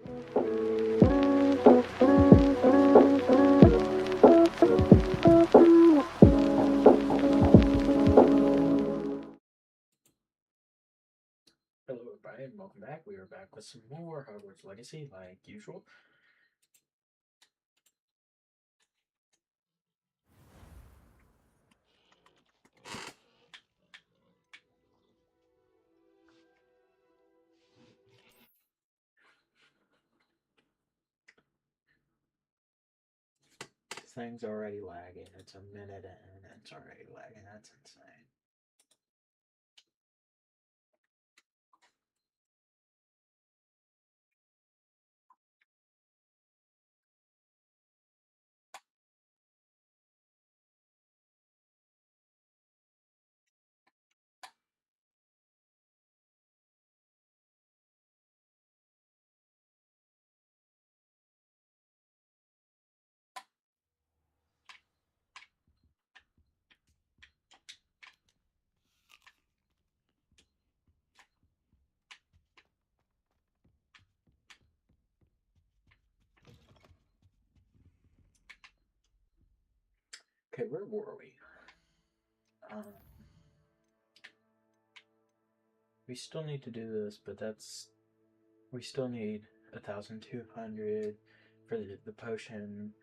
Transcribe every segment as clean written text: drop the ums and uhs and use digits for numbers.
Hello everybody and welcome back. We are back with some more Hogwarts Legacy like usual. This thing's already lagging. It's a minute in and it's already lagging. That's insane. Okay, where were we? We still need to do this, but we still need 1,200 for the potion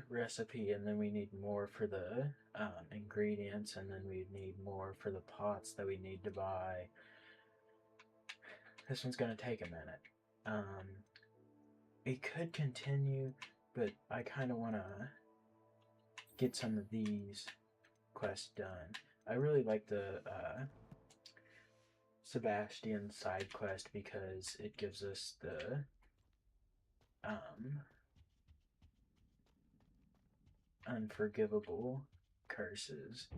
recipe, and then we need more for the ingredients, and then we need more for the pots that we need to buy. This one's gonna take a minute. It could continue, but I kind of want to get some of these quests done. I really like the Sebastian side quest because it gives us the unforgivable curses.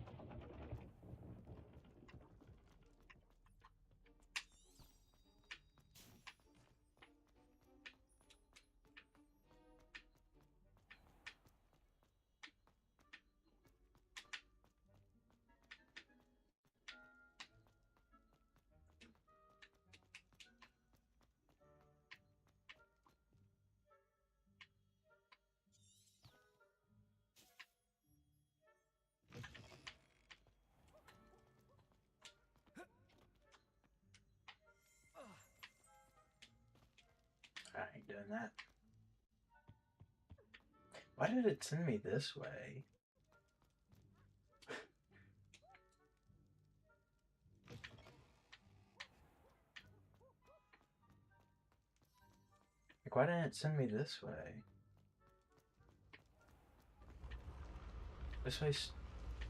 I ain't doing that. Why did it send me this way? Like, why didn't it send me this way? This way's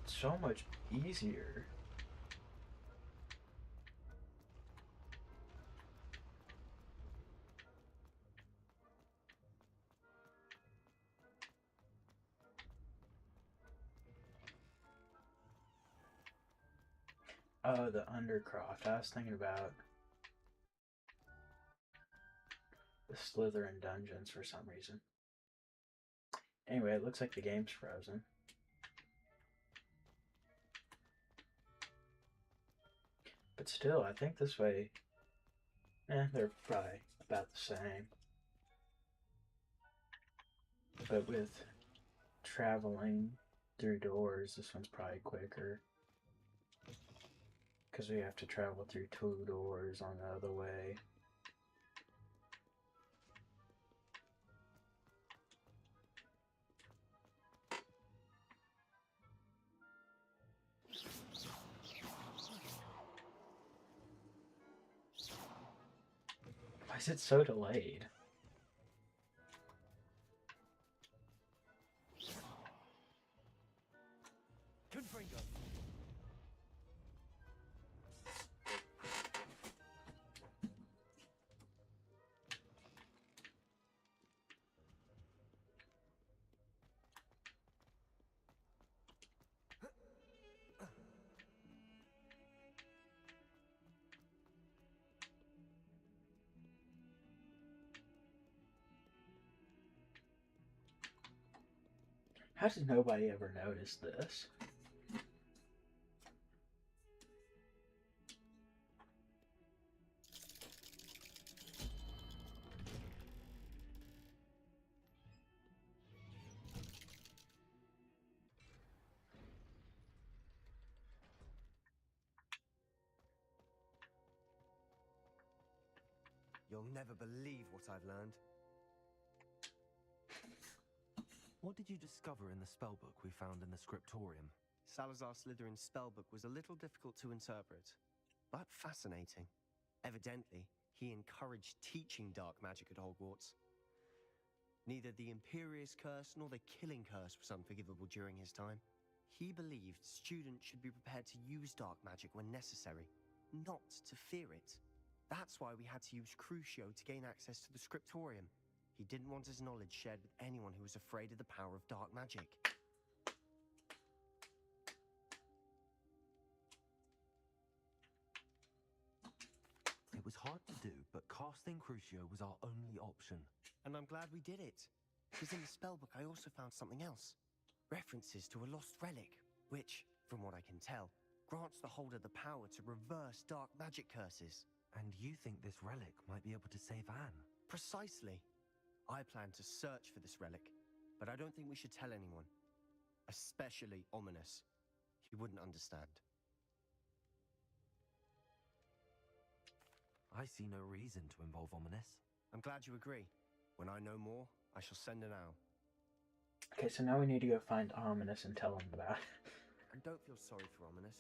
so much easier. Oh, the Undercroft. I was thinking about the Slytherin dungeons for some reason. Anyway, it looks like the game's frozen. But still, I think this way, they're probably about the same. But with traveling through doors, this one's probably quicker. Because we have to travel through 2 doors on the other way. Why is it so delayed? How did nobody ever notice this? You'll never believe what I've learned. What did you discover in the spellbook we found in the scriptorium? Salazar Slytherin's spellbook was a little difficult to interpret, but fascinating. Evidently, he encouraged teaching dark magic at Hogwarts. Neither the Imperious Curse nor the Killing Curse was unforgivable during his time. He believed students should be prepared to use dark magic when necessary, not to fear it. That's why we had to use Crucio to gain access to the scriptorium. He didn't want his knowledge shared with anyone who was afraid of the power of dark magic. It was hard to do, but casting Crucio was our only option. And I'm glad we did it. Because in the spellbook I also found something else. References to a lost relic, which, from what I can tell, grants the holder the power to reverse dark magic curses. And you think this relic might be able to save Anne? Precisely. I plan to search for this relic, but I don't think we should tell anyone. Especially Ominous. He wouldn't understand. I see no reason to involve Ominous. I'm glad you agree. When I know more, I shall send an owl. Okay, so now we need to go find Ominous and tell him about it. And don't feel sorry for Ominous.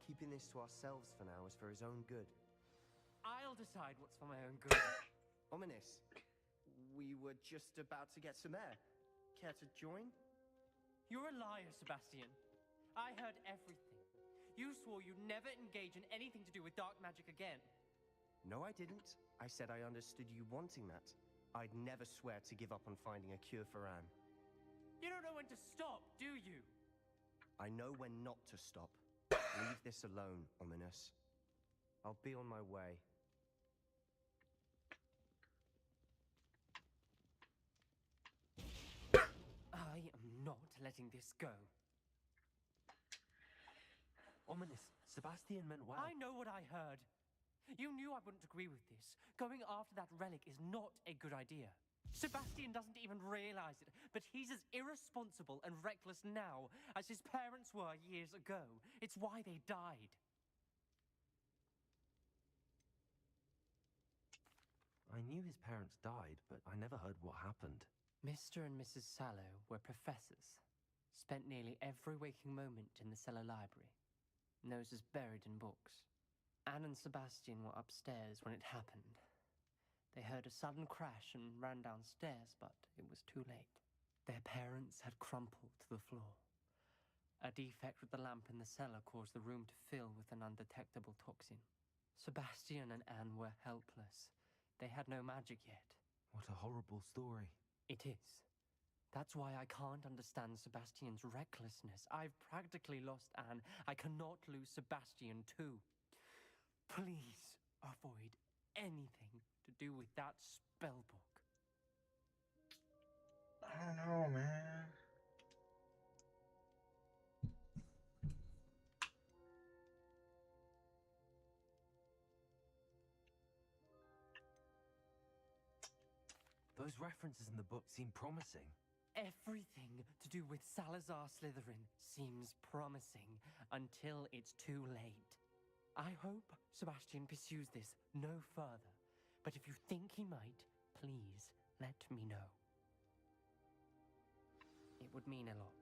Keeping this to ourselves for now is for his own good. I'll decide what's for my own good. Ominous, we were just about to get some air. Care to join? You're a liar, Sebastian. I heard everything. You swore you'd never engage in anything to do with dark magic again. No, I didn't. I said I understood you wanting that. I'd never swear to give up on finding a cure for Anne. You don't know when to stop, do you? I know when not to stop. Leave this alone, Ominous. I'll be on my way. I am not letting this go. Ominous, Sebastian meant well. I know what I heard. You knew I wouldn't agree with this. Going after that relic is not a good idea. Sebastian doesn't even realize it, but he's as irresponsible and reckless now as his parents were years ago. It's why they died. I knew his parents died, but I never heard what happened. Mr. and Mrs. Sallow were professors. Spent nearly every waking moment in the cellar library. Noses buried in books. Anne and Sebastian were upstairs when it happened. They heard a sudden crash and ran downstairs, but it was too late. Their parents had crumpled to the floor. A defect with the lamp in the cellar caused the room to fill with an undetectable toxin. Sebastian and Anne were helpless. They had no magic yet. What a horrible story. It is. That's why I can't understand Sebastian's recklessness. I've practically lost Anne. I cannot lose Sebastian too. Please avoid anything to do with that spellbook. I don't know, man. Those references in the book seem promising. Everything to do with Salazar Slytherin seems promising until it's too late. I hope Sebastian pursues this no further, but if you think he might, please let me know. It would mean a lot.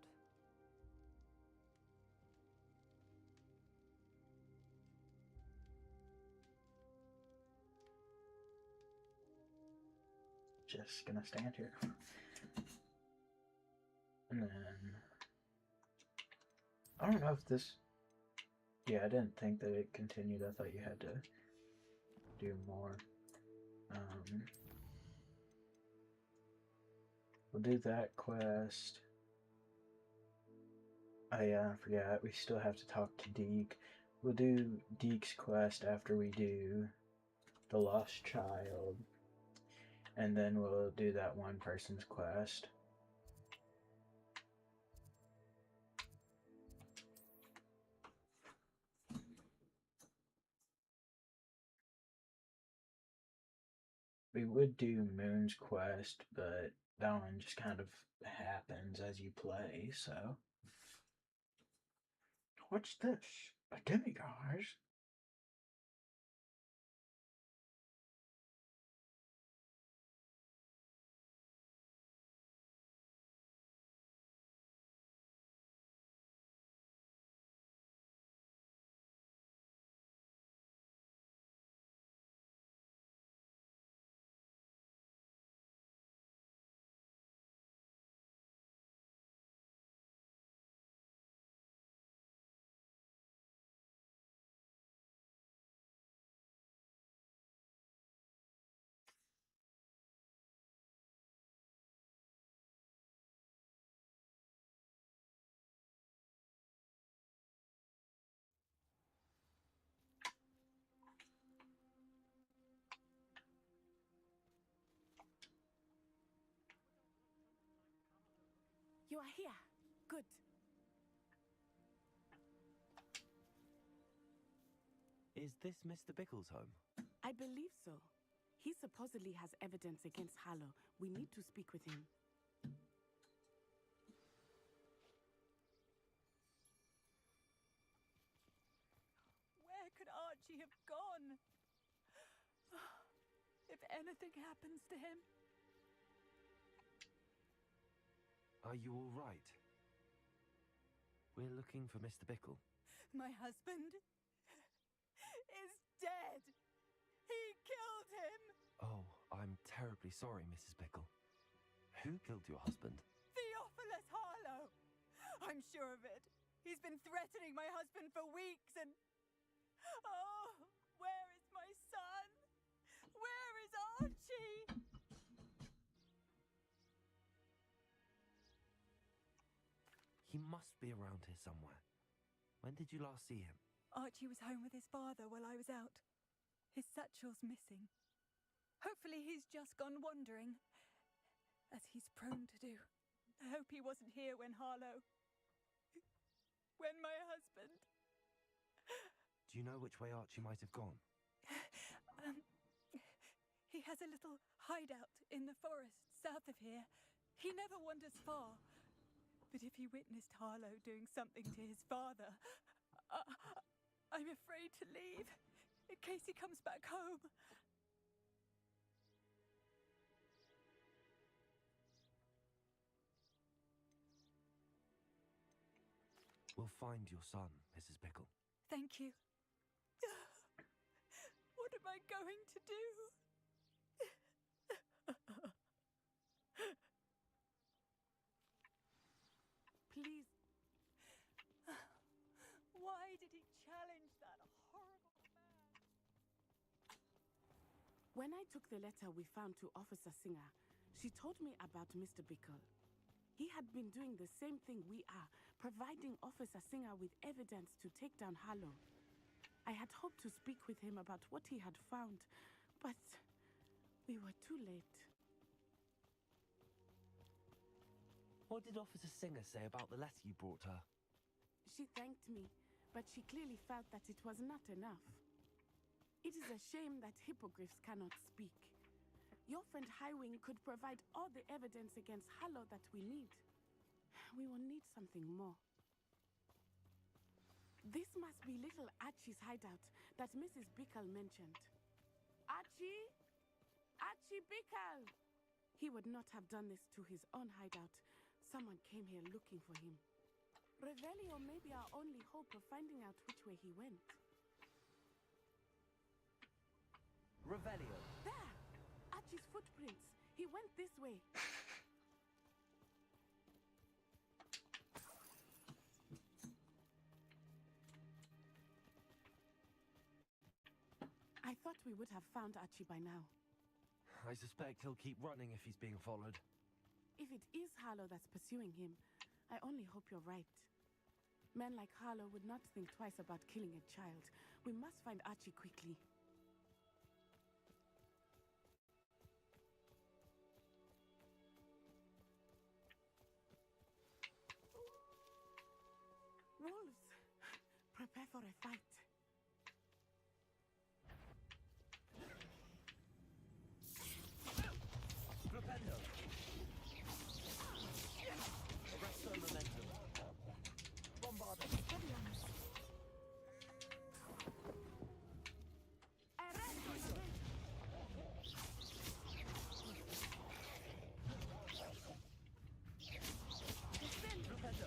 Just gonna stand here. And then I don't know if this. Yeah, I didn't think that it continued. I thought you had to do more. We'll do that quest. Oh yeah, I forgot. We still have to talk to Deke. We'll do Deke's quest after we do the Lost Child. And then we'll do that one person's quest. We would do Moon's quest, but that one just kind of happens as you play, so. What's this? A demiguise? You are here. Good. Is this Mr. Bickle's home? I believe so. He supposedly has evidence against Harlow. We need to speak with him. Where could Archie have gone? If anything happens to him. Are you all right? We're looking for Mr. Bickle. My husband is dead. He killed him. Oh, I'm terribly sorry, Mrs. Bickle. Who killed your husband? Theophilus Harlow. I'm sure of it. He's been threatening my husband for weeks and... Oh, where is my son? Where is Archie? He must be around here somewhere. When did you last see him? Archie was home with his father while I was out. His satchel's missing. Hopefully he's just gone wandering, as he's prone to do. I hope he wasn't here when Harlow... when my husband... Do you know which way Archie might have gone? He has a little hideout in the forest south of here. He never wanders far. But if he witnessed Harlow doing something to his father, I'm afraid to leave, in case he comes back home. We'll find your son, Mrs. Bickle. Thank you. What am I going to do? Please. Why did he challenge that horrible man? When I took the letter we found to Officer Singer, she told me about Mr. Bickle. He had been doing the same thing we are, providing Officer Singer with evidence to take down Harlow. I had hoped to speak with him about what he had found, but we were too late. What did Officer Singer say about the letter you brought her? She thanked me, but she clearly felt that it was not enough. It is a shame that hippogriffs cannot speak. Your friend Highwing could provide all the evidence against Harlow that we need. We will need something more. This must be little Archie's hideout that Mrs. Bickle mentioned. Archie? Archie Bickle! He would not have done this to his own hideout. Someone came here looking for him. Revelio may be our only hope of finding out which way he went. Revelio. There! Archie's footprints. He went this way. I thought we would have found Archie by now. I suspect he'll keep running if he's being followed. If it is Harlow that's pursuing him, I only hope you're right. Men like Harlow would not think twice about killing a child. We must find Archie quickly. Wolves! Prepare for a fight. Propendo! Arresto momentum. Bombardo! Heavy on us. Arresto momentum. Defend. Propendo!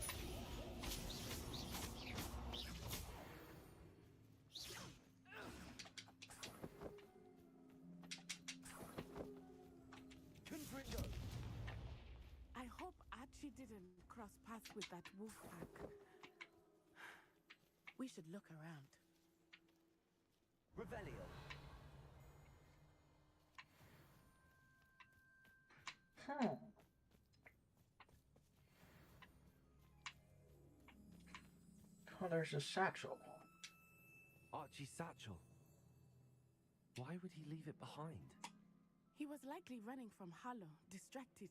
Confringo! I hope Archie didn't cross paths with that wolf pack. We should look around. Revelio! Oh, there's a satchel. Archie's satchel. Why would he leave it behind? He was likely running from Harlow, distracted.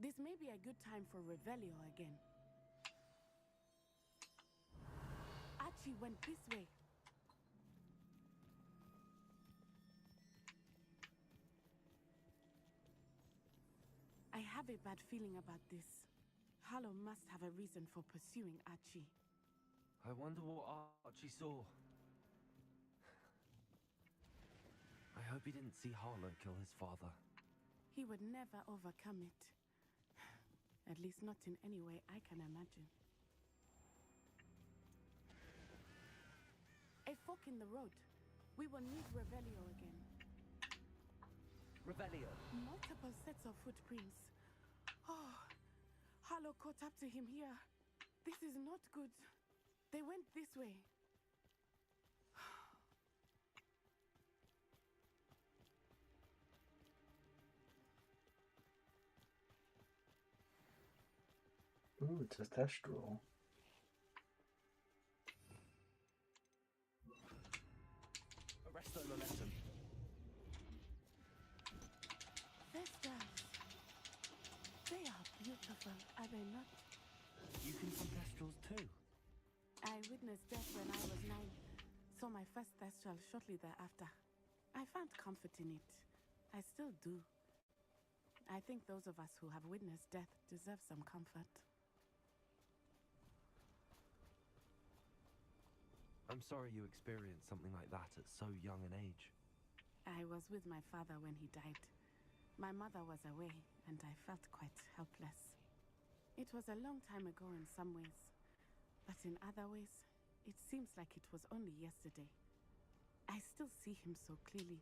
This may be a good time for Revelio again. Archie went this way. I have a bad feeling about this. Harlow must have a reason for pursuing Archie. I wonder what Archie saw. I hope he didn't see Harlow kill his father. He would never overcome it. At least not in any way I can imagine. A fork in the road. We will need Revelio again. Revelio. Multiple sets of footprints. Oh, Harlow caught up to him here. This is not good. They went this way. Ooh, it's a thestral. Arresto momentum. Thestals. They are beautiful, are they not? You can hunt thestrals too. I witnessed death when I was 9. Saw my first thestral shortly thereafter. I found comfort in it. I still do. I think those of us who have witnessed death deserve some comfort. I'm sorry you experienced something like that at so young an age. I was with my father when he died. My mother was away, and I felt quite helpless. It was a long time ago in some ways, but in other ways, it seems like it was only yesterday. I still see him so clearly.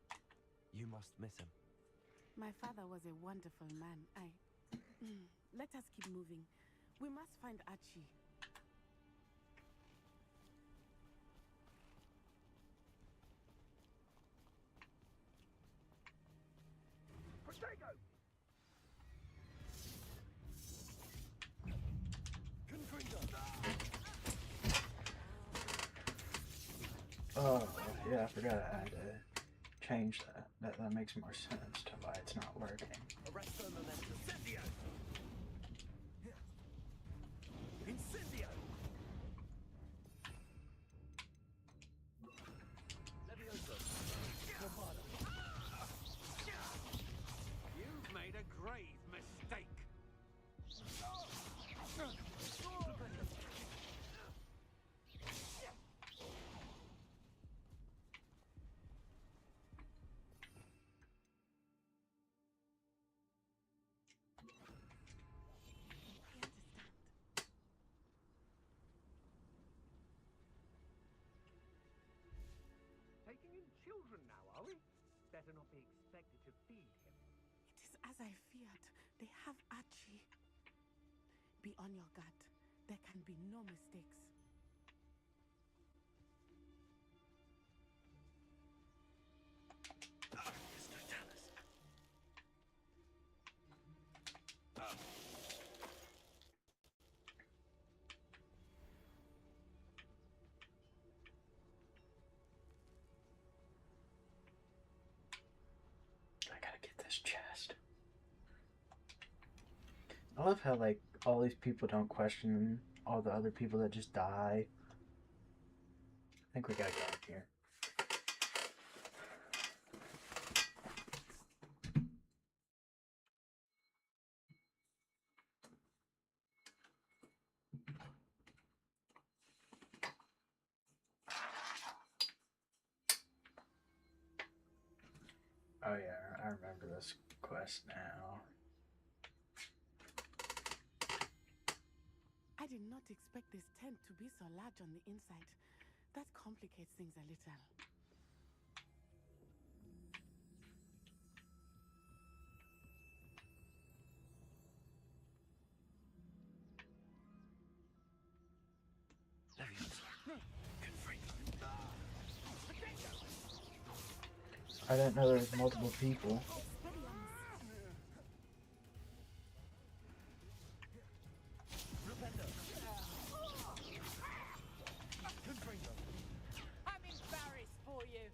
You must miss him. My father was a wonderful man. Let us keep moving. We must find Archie. Protego! Oh, yeah, I forgot I had to change that. That makes more sense to why it's not working. Arresto momentum. Incendio! Incendio! Levioso. You've made a grave mistake. Taking in children now, are we? Better not be expected to feed him. It is as I feared. They have Archie. Be on your guard. There can be no mistakes. I gotta get this chest. I love how, like, all these people don't question all the other people that just die. I think we gotta go up here. Oh yeah, I remember this quest now. I did not expect this tent to be so large on the inside. That complicates things a little. I didn't know there was multiple people. I'm embarrassed for you.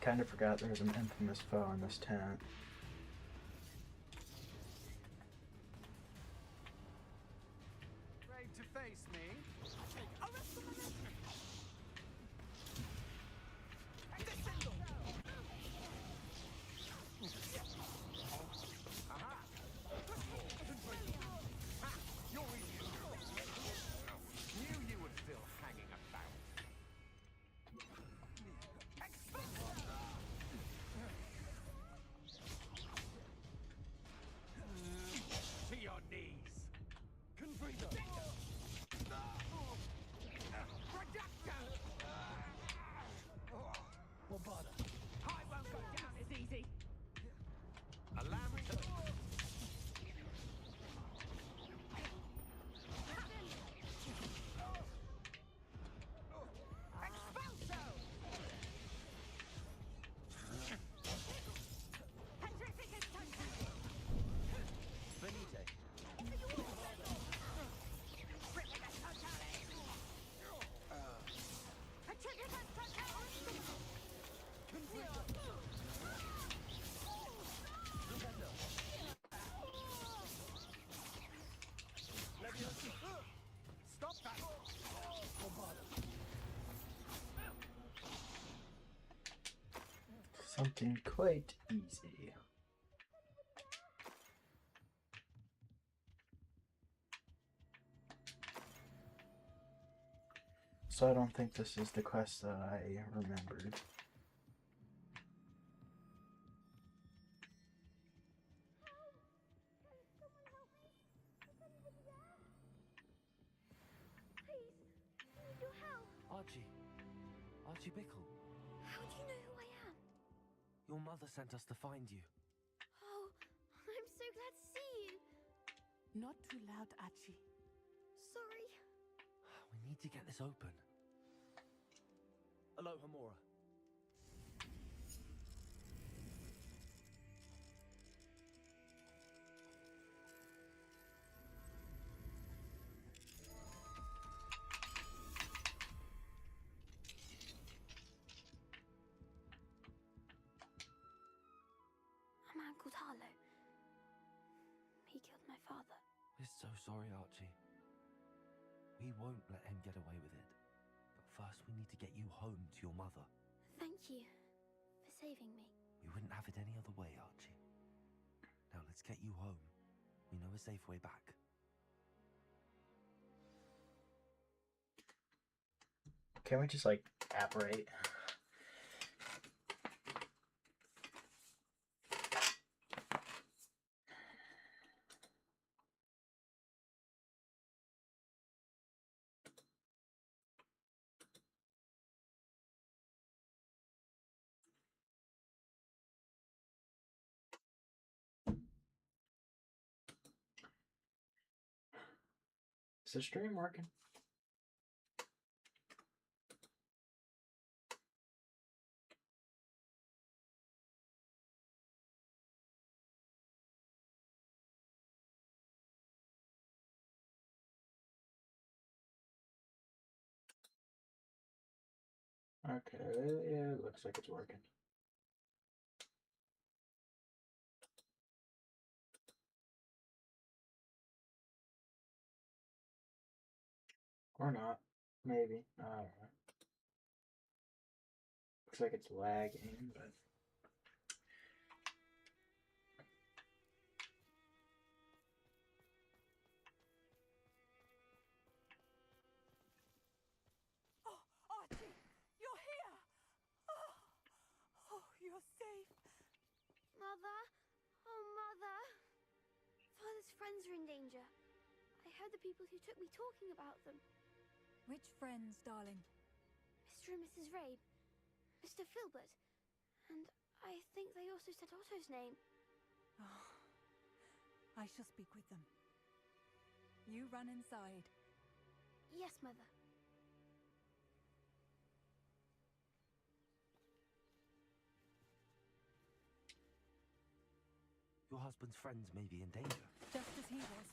Kind of forgot there was an infamous foe in this tent. Afraid to face me? Aha! Ha! You're easy. Knew you were still hanging about. To your knees. Confredo. I won't go down as easy. A lamb turn. Expulso! Petrificus Totem! Benite. Petrificus Totale! Petrificus Totale! Stop that! Something quite easy. So I don't think this is the quest that I remembered. Archie. Archie Bickle. How do you know who I am? Your mother sent us to find you. Oh, I'm so glad to see you. Not too loud, Archie. Sorry. We need to get this open. Aloha, Mora. A man called Harlow. He killed my father. We're so sorry, Archie. We won't let him get away with it. But first we need to get you home to your mother. Thank you for saving me. We wouldn't have it any other way, Archie. Now let's get you home. We know a safe way back. Can we just like apparate? Is the stream working? Okay, yeah, it looks like it's working. Or not. Maybe. I don't know. Looks like it's lagging, but... Oh, Archie, you're here! Oh, oh, you're safe. Mother? Oh, Mother. Father's friends are in danger. I heard the people who took me talking about them. Which friends, darling? Mr. and Mrs. Rabe. Mr. Filbert. And I think they also said Otto's name. Oh, I shall speak with them. You run inside. Yes, Mother. Your husband's friends may be in danger. Just as he was.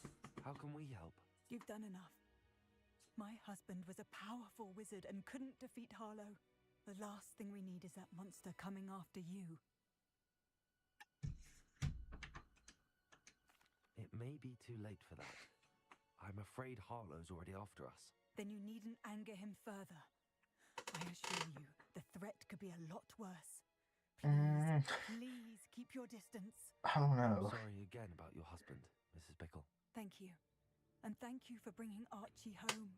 How can we help? You've done enough. My husband was a powerful wizard and couldn't defeat Harlow. The last thing we need is that monster coming after you. It may be too late for that. I'm afraid Harlow's already after us. Then you needn't anger him further. I assure you, the threat could be a lot worse. Please, please keep your distance. Oh I'm no. sorry again about your husband, Mrs. Bickle. Thank you. And thank you for bringing Archie home.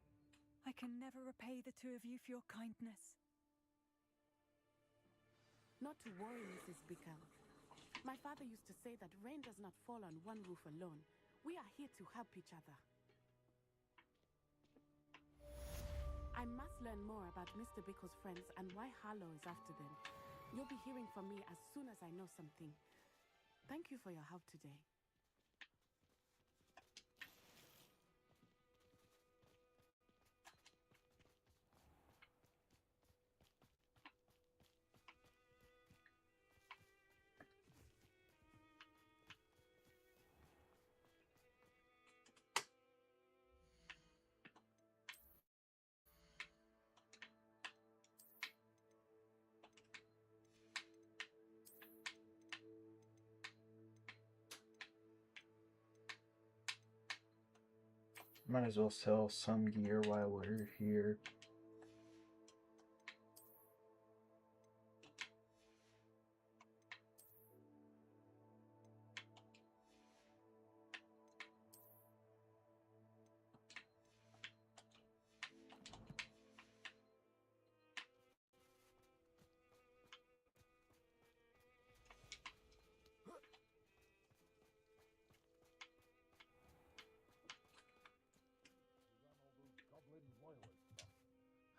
I can never repay the two of you for your kindness. Not to worry, Mrs. Bickle. My father used to say that rain does not fall on one roof alone. We are here to help each other. I must learn more about Mr. Bickle's friends and why Harlow is after them. You'll be hearing from me as soon as I know something. Thank you for your help today. Might as well sell some gear while we're here.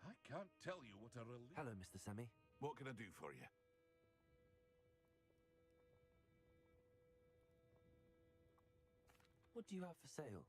I can't tell you what a relief. Hello, Mr. Semi. What can I do for you? What do you have for sale?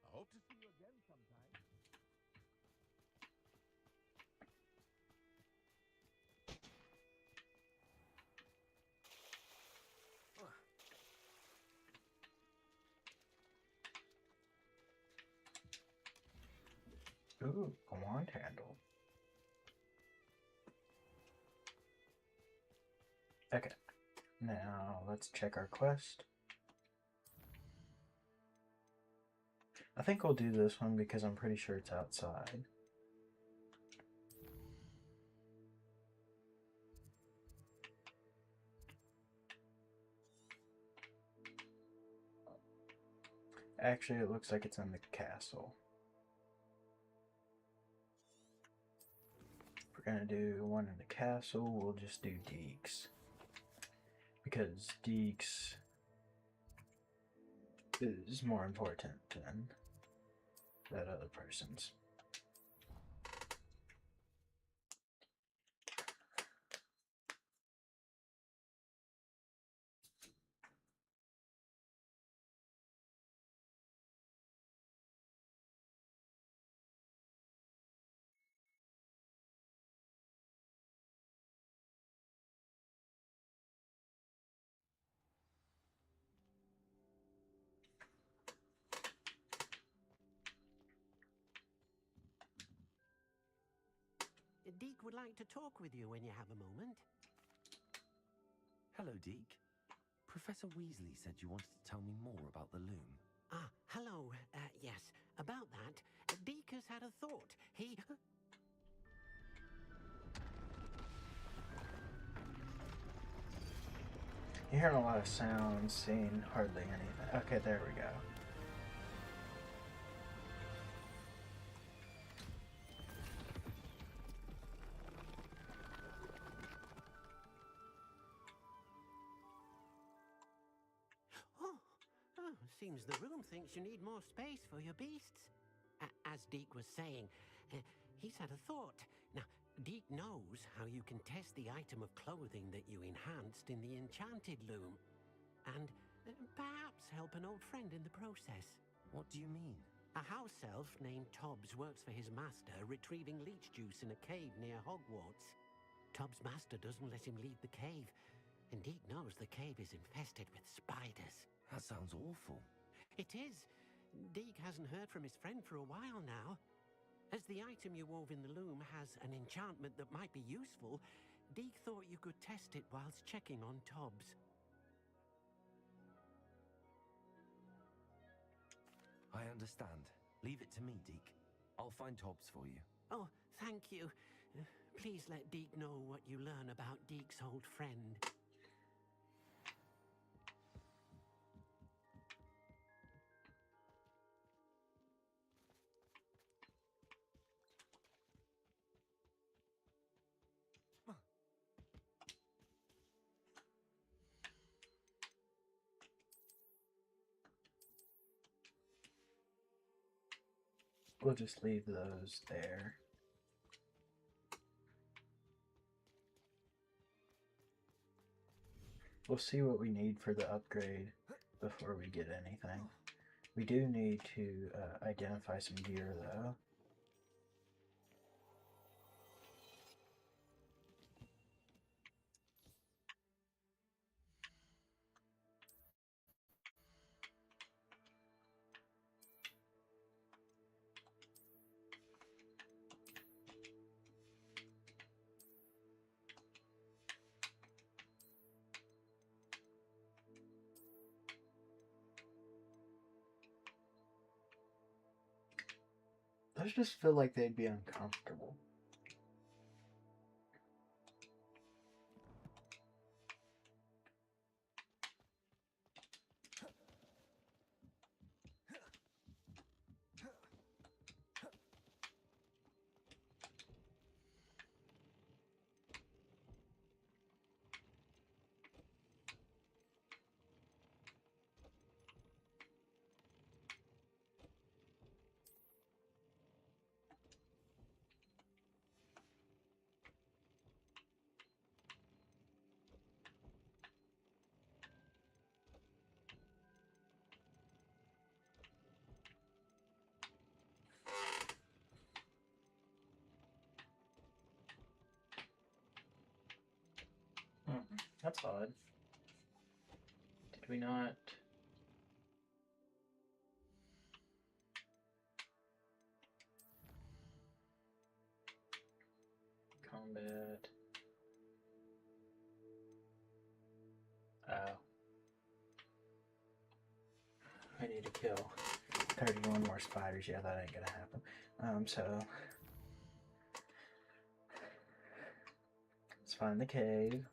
I hope to see you again sometime. Ooh, a wand handle. Okay, now let's check our quest. I think we'll do this one because I'm pretty sure it's outside. Actually, it looks like it's in the castle. If we're gonna do one in the castle, we'll just do Deeks. Because Deeks is more important than that other person's. Deke would like to talk with you when you have a moment. Hello, Deke. Professor Weasley said you wanted to tell me more about the loom. Ah, hello. Yes, about that. Deke has had a thought. He... You're hearing a lot of sounds, seeing hardly anything. Okay, there we go. Seems the room thinks you need more space for your beasts. As Deke was saying, he's had a thought. Now, Deke knows how you can test the item of clothing that you enhanced in the enchanted loom. and perhaps help an old friend in the process. What do you mean? A house elf named Tobbs works for his master, retrieving leech juice in a cave near Hogwarts. Tobbs' master doesn't let him leave the cave, and Deke knows the cave is infested with spiders. That sounds awful. It is. Deke hasn't heard from his friend for a while now. As the item you wove in the loom has an enchantment that might be useful, Deke thought you could test it whilst checking on Tobbs. I understand. Leave it to me, Deke. I'll find Tobbs for you. Oh, thank you. Please let Deke know what you learn about Deke's old friend. We'll just leave those there. We'll see what we need for the upgrade before we get anything. We do need to identify some gear though. Those just feel like they'd be uncomfortable. That's odd. Did we not? Combat. Oh. I need to kill 31 more spiders. Yeah, that ain't gonna happen. So let's find the cave.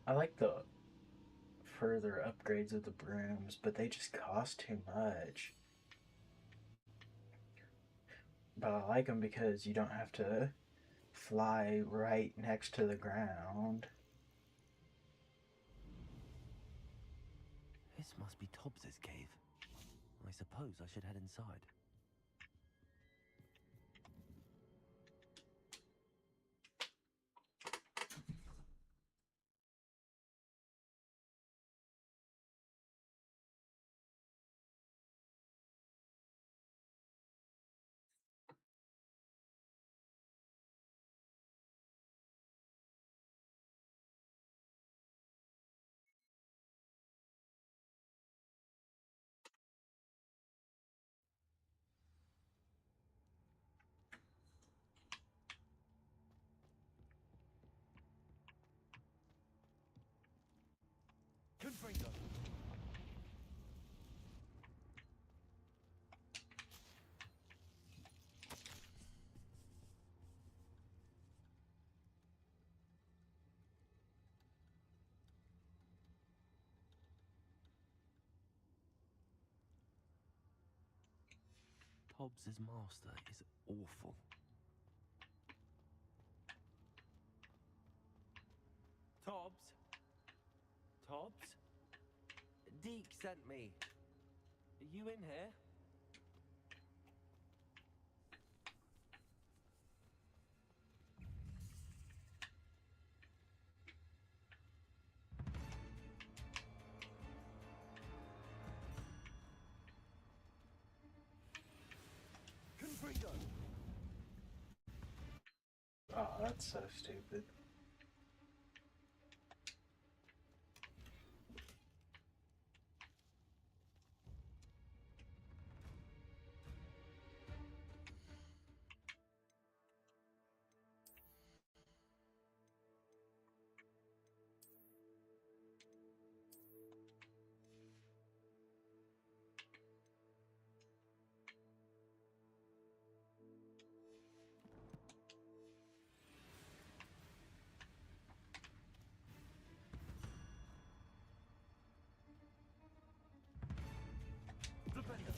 I like the further upgrades of the brooms, but they just cost too much. But I like them because you don't have to fly right next to the ground. This must be Tobbs's cave. I suppose I should head inside. Confringo. Hobbs's master is awful. Tobbs? Tobbs? Deke sent me. Are you in here? Confringo. Oh, that's so stupid. Flipendo.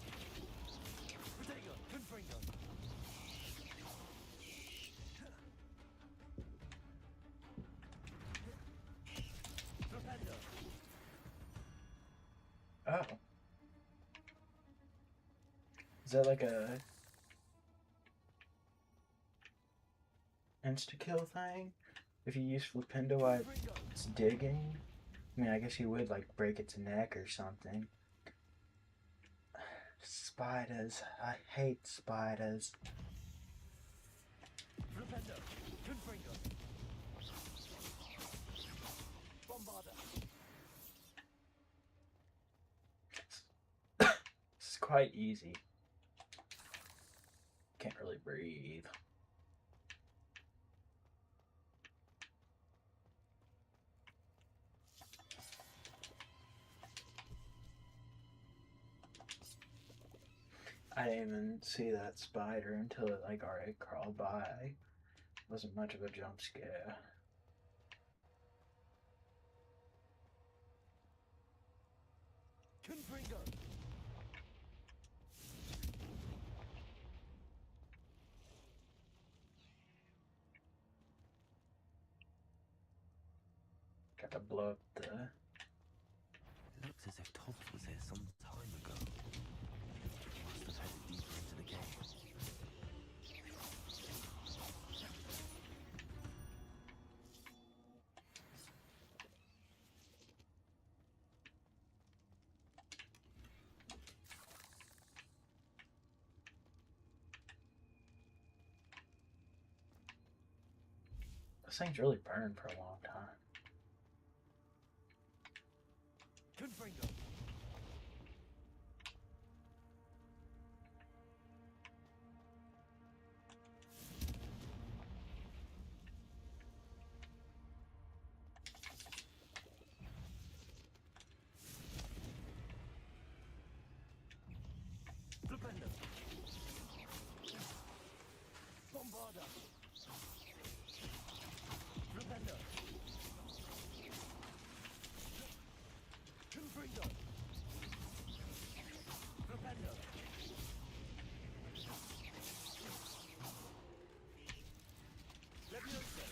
Protego. Confringo. Flipendo. Oh. Is that like a insta-kill thing? If you use Flipendo while it's digging? I mean, I guess you would, like, break its neck or something. Spiders. I hate spiders. Flipendo. Confringo. Bombarda. This is quite easy. Can't really breathe. I didn't even see that spider until it like already crawled by. Wasn't much of a jump scare. Confringo. Got to blow up the. It looks as if Tobbs was here some time ago. Must have headed deeper into the cave. This thing's really burned for a long time. Confringo. Flipendo. Bombarda. Flipendo. Confringo. Flipendo. Levioso.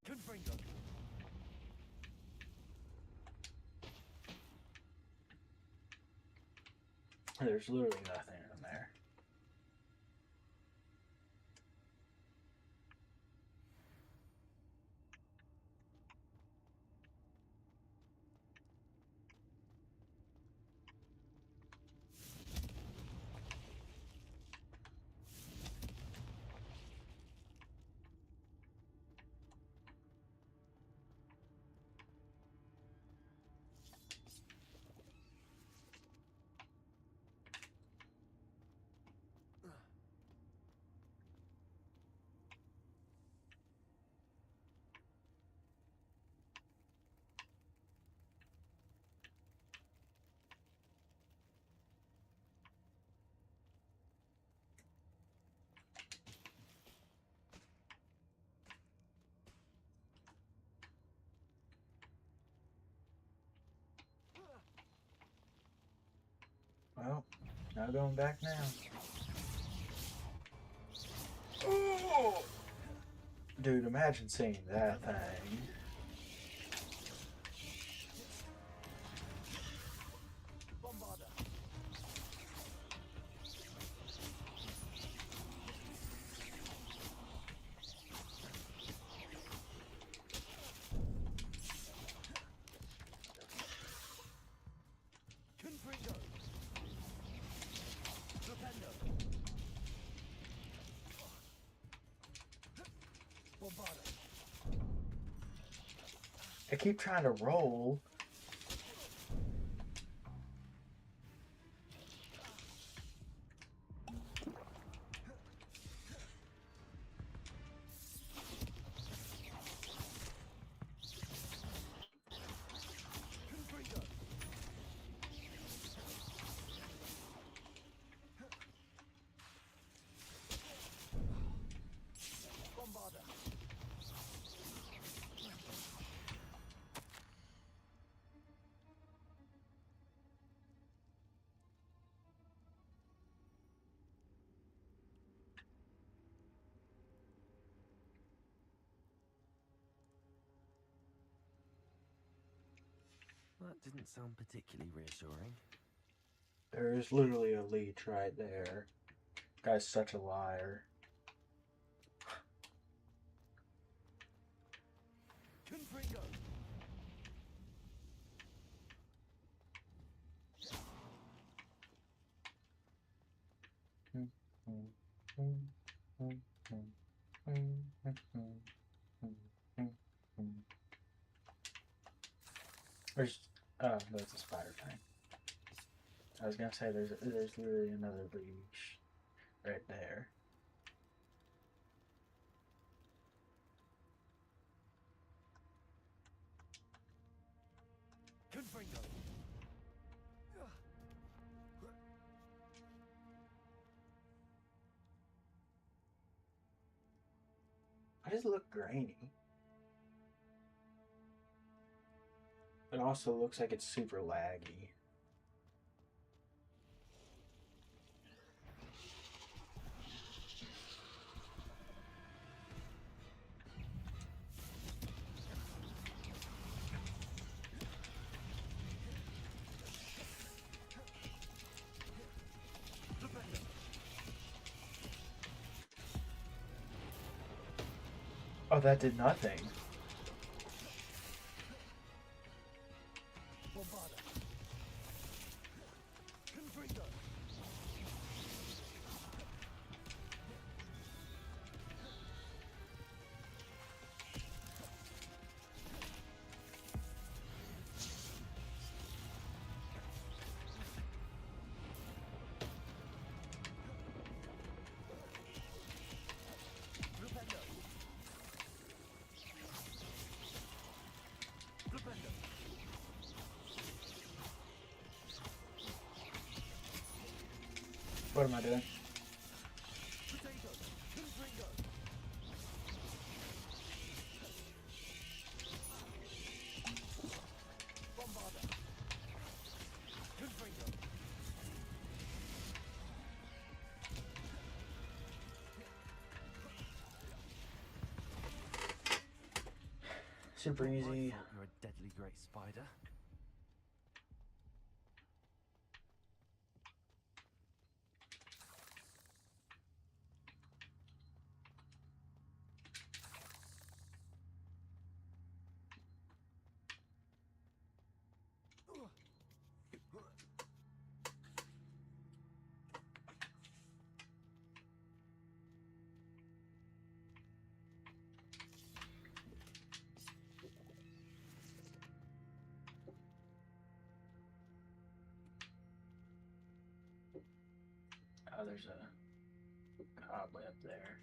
Confringo. There's literally nothing in there. Well, no going back now. Oh! Dude, imagine seeing that thing. I keep trying to roll. That didn't sound particularly reassuring. There is literally a leech right there. Guy's such a liar. There's that's a spider thing. I was gonna say there's literally another leech right there. Why does it look grainy? It also looks like it's super laggy. Oh, that did nothing. What am I doing? Super easy. I thought you were a deadly great spider. Oh, there's a cobweb there.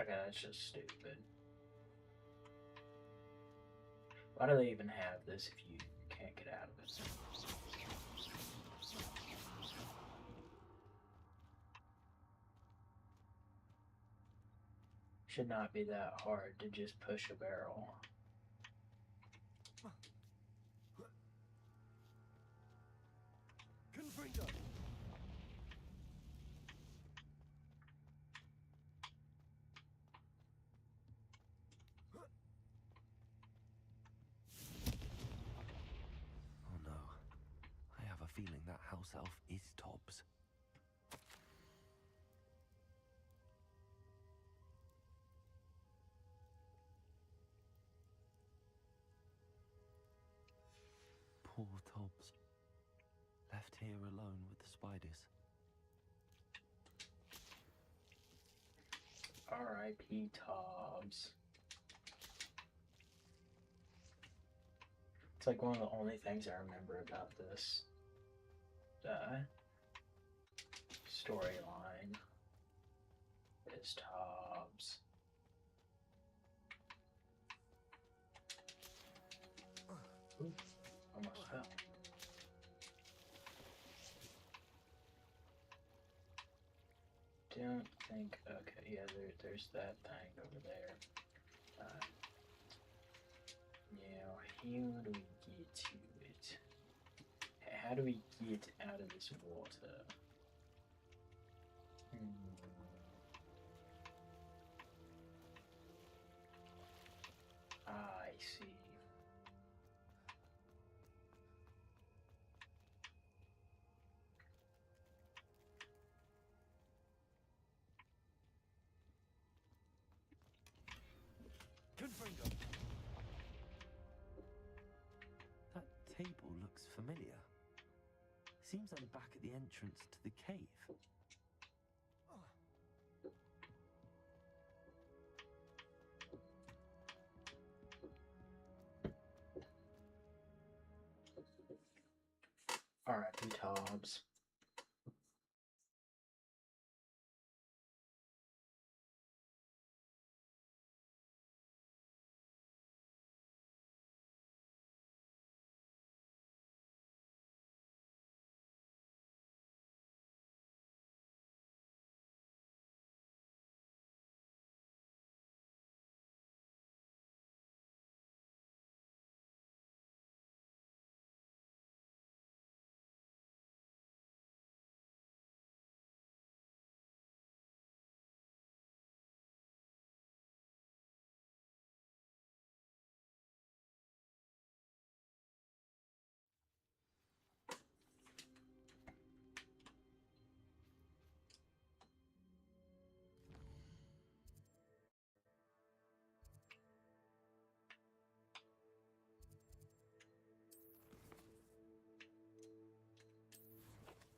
Okay, that's just stupid. Why do they even have this if you can't Should not be that hard to just push a barrel. Confringo! Oh no. I have a feeling that house elf is Tobbs. Poor Tobbs. Left here alone with the spiders. R.I.P. Tobbs. It's like one of the only things I remember about this storyline is Tobbs. Ooh, almost fell. Don't think. Okay, yeah, there's that thing over there. Now, how do we get to it? How do we get out of this water? I see. Confringo! That table looks familiar. Seems like the back at the entrance to the cave. R.I.P. Tobbs.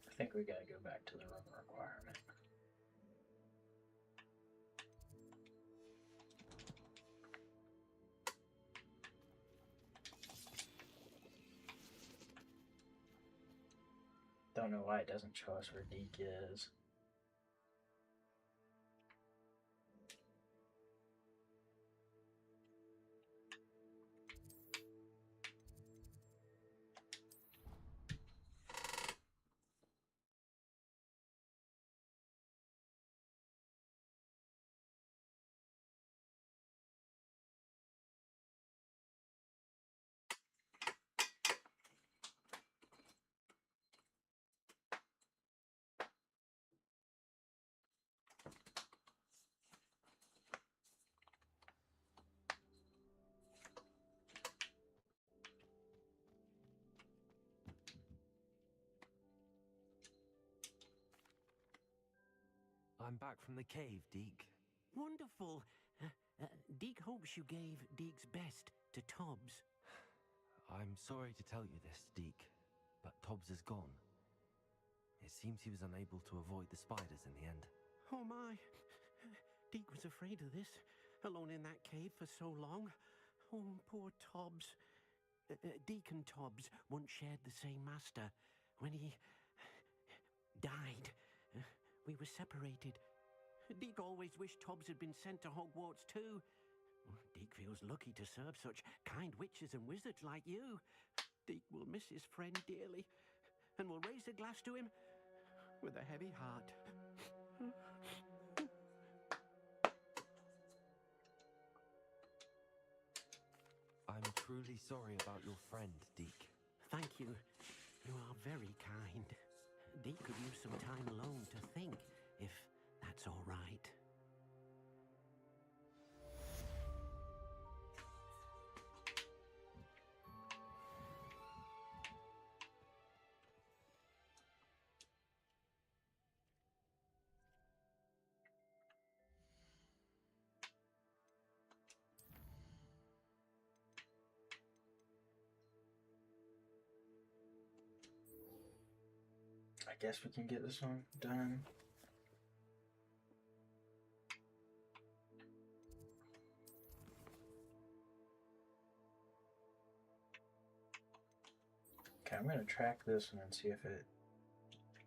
I think we gotta go back to the room requirement. Don't know why it doesn't show us where Deke is. I'm back from the cave, Deke. Wonderful. Deke hopes you gave Deke's best to Tobbs. I'm sorry to tell you this, Deke, but Tobbs is gone. It seems he was unable to avoid the spiders in the end. Oh my. Deke was afraid of this, alone in that cave for so long. Oh, poor Tobbs. Deke and Tobbs once shared the same master. When he died, we were separated. Deke always wished Tobbs had been sent to Hogwarts too. Deke feels lucky to serve such kind witches and wizards like you. Deke will miss his friend dearly, and will raise a glass to him with a heavy heart. truly sorry about your friend, Deke. Thank you. You are very kind. Deke could use some time alone to think, if that's all right. I guess we can get this one done. Okay, I'm gonna track this one and see if it.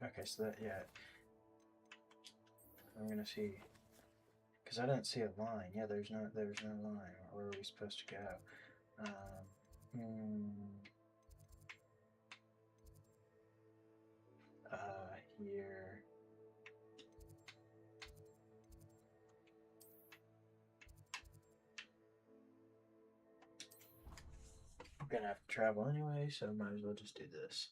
Okay, so that, yeah. I'm gonna see, because I didn't see a line. Yeah, there's no line. Where are we supposed to go? Here. I'm gonna have to travel anyway, so might as well just do this.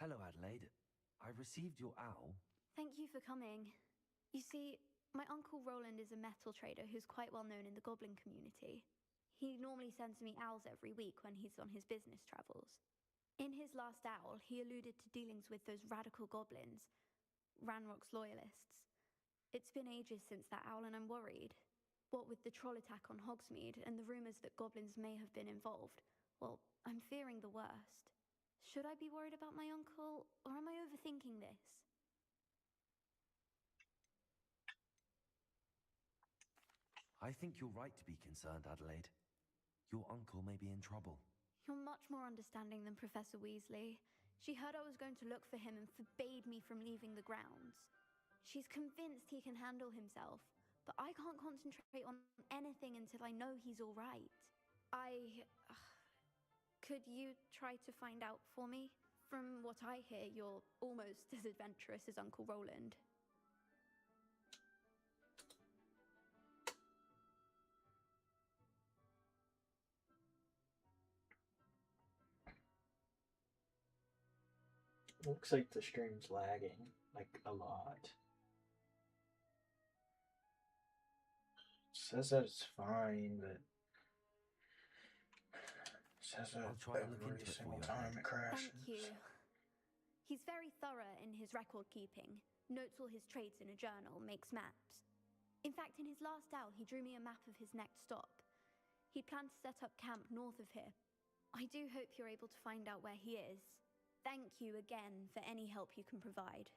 Hello, Adelaide. I received your owl. Thank you for coming. You see, my Uncle Roland is a metal trader who's quite well known in the goblin community. He normally sends me owls every week when he's on his business travels. In his last owl, he alluded to dealings with those radical goblins, Ranrock's loyalists. It's been ages since that owl, and I'm worried. What with the troll attack on Hogsmeade and the rumours that goblins may have been involved, well, I'm fearing the worst. Should I be worried about my uncle, or am I overthinking this? I think you're right to be concerned, Adelaide. Your uncle may be in trouble. You're much more understanding than Professor Weasley. She heard I was going to look for him and forbade me from leaving the grounds. She's convinced he can handle himself, but I can't concentrate on anything until I know he's all right. Could you try to find out for me? From what I hear, you're almost as adventurous as Uncle Roland. Looks like the stream's lagging, like a lot. Says that it's fine, but says that I'll try to look every into it for single you, time it crashes. Thank you. He's very thorough in his record keeping, notes all his trades in a journal, makes maps. In fact, in his last owl, he drew me a map of his next stop. He planned to set up camp north of here. I do hope you're able to find out where he is. Thank you again for any help you can provide.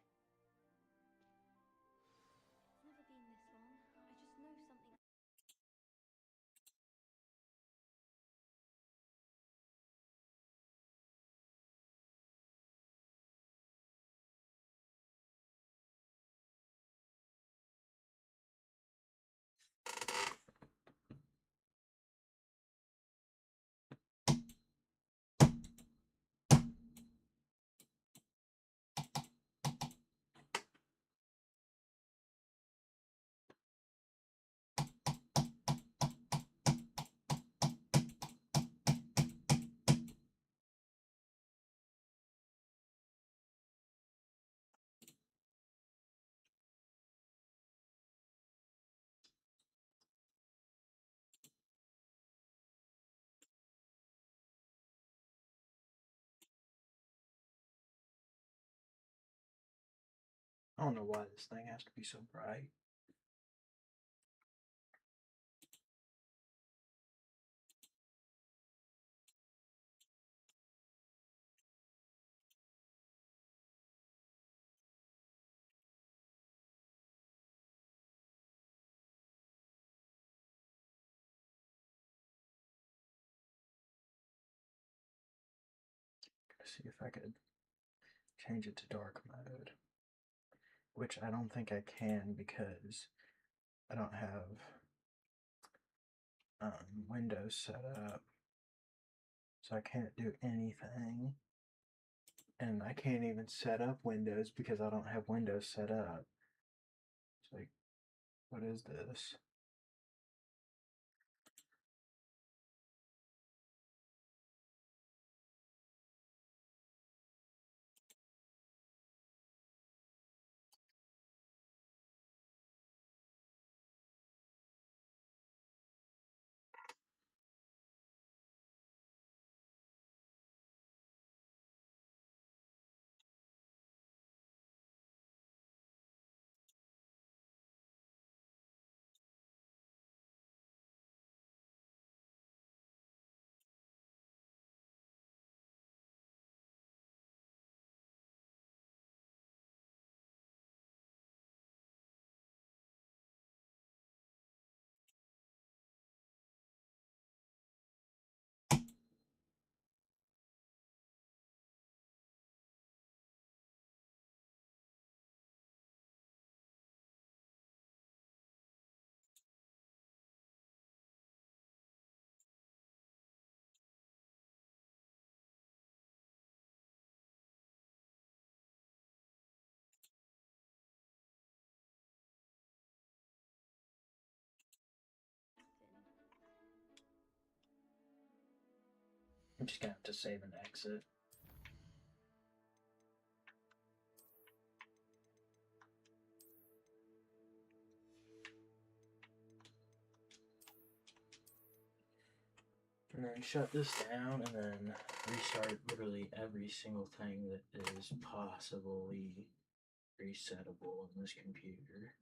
I don't know why this thing has to be so bright. See if I could change it to dark mode, which I don't think I can because I don't have Windows set up, so I can't do anything, and I can't even set up Windows because I don't have Windows set up. It's like, what is this? I'm just gonna have to save and exit. And then shut this down and then restart literally every single thing that is possibly resettable in this computer.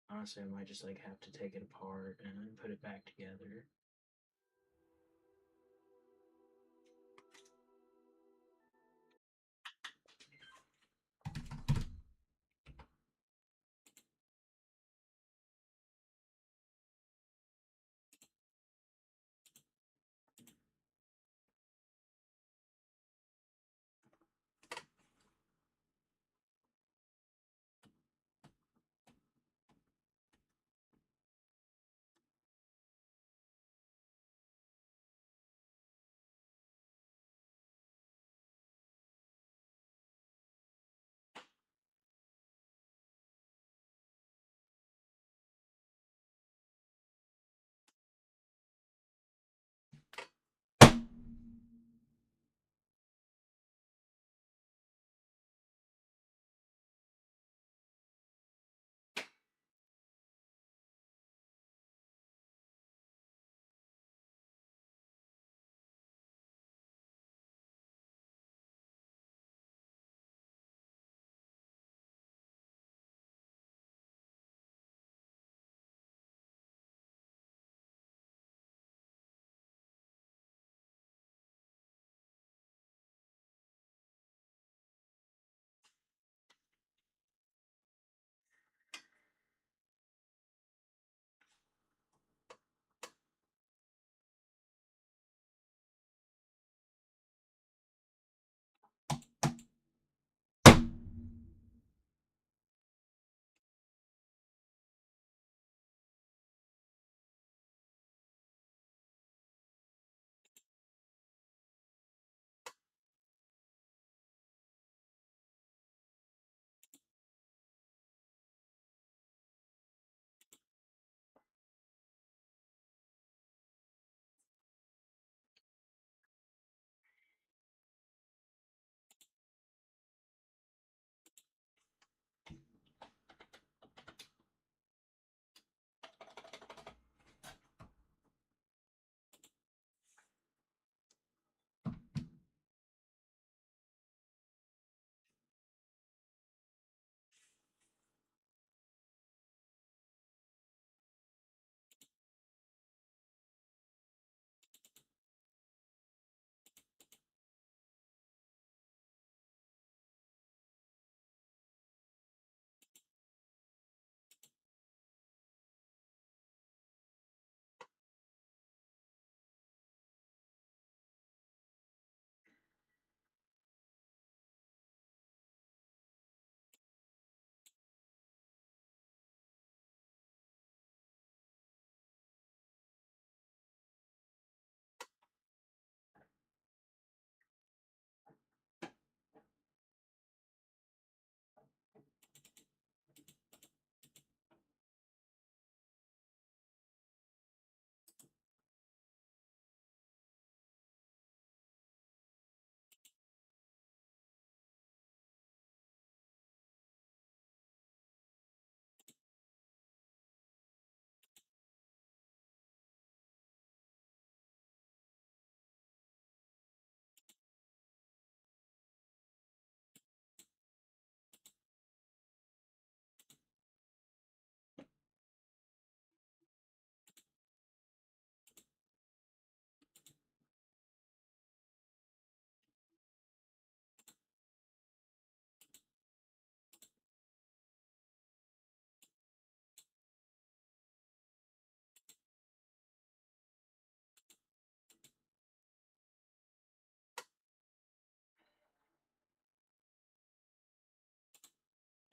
Honestly, I might just like have to take it apart and then put it back together.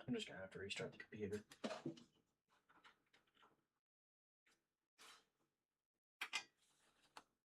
I'm just gonna have to restart the computer.